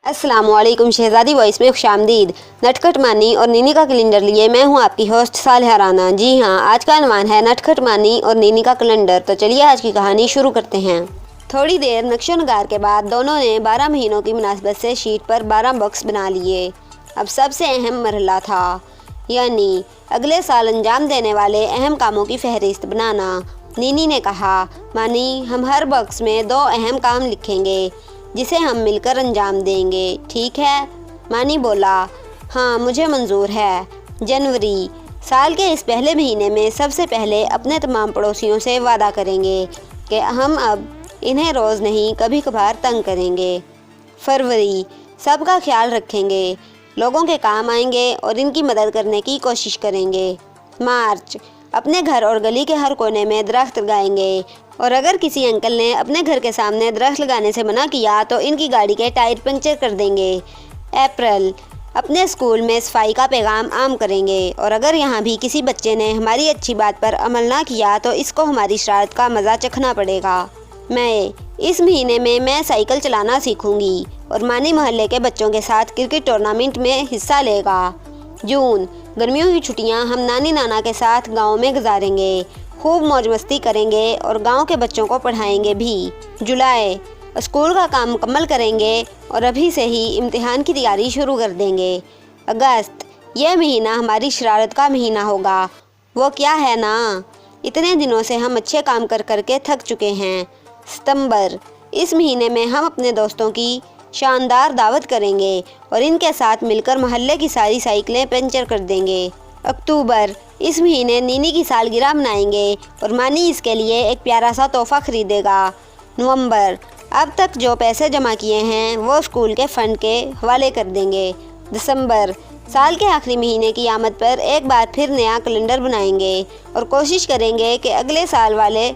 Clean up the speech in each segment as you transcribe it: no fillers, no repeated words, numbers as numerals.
अस्सलाम वालेकुम। शहज़ादी वॉइस में खुशामदीद। नटखट मानी और नीनी का कैलेंडर लिए मैं हूं आपकी होस्ट सालिहा राना। जी हां, आज का अनवान है नटखट मानी और नीनी का कैलेंडर। तो चलिए आज की कहानी शुरू करते हैं। थोड़ी देर नक्शो नगार के बाद दोनों ने 12 महीनों की मुनासबत से शीट पर 12 बॉक्स बना लिए। अब सबसे अहम मरहला था, यानी अगले साल अंजाम देने वाले अहम कामों की फहरिस्त बनाना। नीनी ने कहा, मानी हम हर बॉक्स में 2 अहम काम लिखेंगे जिसे हम मिलकर अंजाम देंगे, ठीक है? मानी बोला, हाँ मुझे मंजूर है। जनवरी, साल के इस पहले महीने में सबसे पहले अपने तमाम पड़ोसियों से वादा करेंगे कि हम अब इन्हें रोज़ नहीं कभी कभार तंग करेंगे। फरवरी, सबका ख्याल रखेंगे, लोगों के काम आएंगे और इनकी मदद करने की कोशिश करेंगे। मार्च, अपने घर और गली के हर कोने में दरख्त लगाएंगे और अगर किसी अंकल ने अपने घर के सामने दरख्त लगाने से मना किया तो इनकी गाड़ी के टायर पंचर कर देंगे। अप्रैल, अपने स्कूल में सफाई का पैगाम आम करेंगे और अगर यहाँ भी किसी बच्चे ने हमारी अच्छी बात पर अमल ना किया तो इसको हमारी शरारत का मज़ा चखना पड़ेगा। मई, इस महीने में मैं साइकिल चलाना सीखूंगी और मानी मोहल्ले के बच्चों के साथ क्रिकेट टूर्नामेंट में हिस्सा लेगा। जून, गर्मियों की छुट्टियां हम नानी नाना के साथ गांव में गुजारेंगे, खूब मौज मस्ती करेंगे और गांव के बच्चों को पढ़ाएंगे भी। जुलाई, स्कूल का काम मुकम्मल करेंगे और अभी से ही इम्तिहान की तैयारी शुरू कर देंगे। अगस्त, यह महीना हमारी शरारत का महीना होगा। वो क्या है ना, इतने दिनों से हम अच्छे काम कर करके थक चुके हैं। सितंबर, इस महीने में हम अपने दोस्तों की शानदार दावत करेंगे और इनके साथ मिलकर मोहल्ले की सारी साइकिलें पंचर कर देंगे। अक्टूबर, इस महीने नीनी की सालगिरह मनाएंगे और मानी इसके लिए एक प्यारा सा तोहफा खरीदेगा। नवंबर, अब तक जो पैसे जमा किए हैं वो स्कूल के फ़ंड के हवाले कर देंगे। दिसंबर, साल के आखिरी महीने की आमद पर एक बार फिर नया कैलेंडर बनाएंगे और कोशिश करेंगे कि अगले साल वाले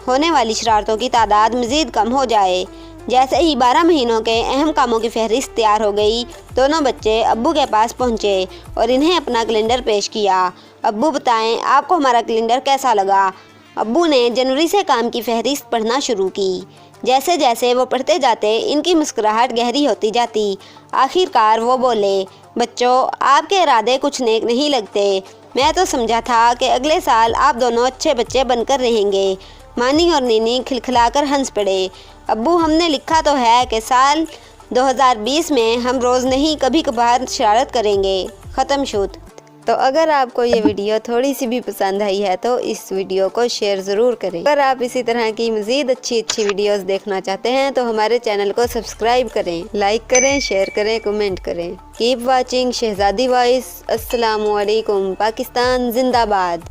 होने वाली शरारतों की तादाद मज़ीद कम हो जाए। जैसे ही 12 महीनों के अहम कामों की फहरिस्त तैयार हो गई, दोनों बच्चे अब्बू के पास पहुँचे और इन्हें अपना कैलेंडर पेश किया। अब्बू बताएं, आपको हमारा कैलेंडर कैसा लगा? अब्बू ने जनवरी से काम की फहरिस्त पढ़ना शुरू की। जैसे जैसे वो पढ़ते जाते इनकी मुस्कुराहट गहरी होती जाती। आखिरकार वो बोले, बच्चों आपके इरादे कुछ नेक नहीं लगते। मैं तो समझा था कि अगले साल आप दोनों अच्छे बच्चे बनकर रहेंगे। मानी और नीनी खिलखिलाकर हंस पड़े। अब्बू, हमने लिखा तो है कि साल 2020 में हम रोज़ नहीं कभी कभार शरारत करेंगे। ख़त्म शुत। तो अगर आपको ये वीडियो थोड़ी सी भी पसंद आई है तो इस वीडियो को शेयर ज़रूर करें। अगर आप इसी तरह की मज़ीद अच्छी विडियोस देखना चाहते हैं तो हमारे चैनल को सब्सक्राइब करें, लाइक करें, शेयर करें, कमेंट करें। Keep watching Shahzadi voice. अस्सलामु अलैकुम। पाकिस्तान जिंदाबाद।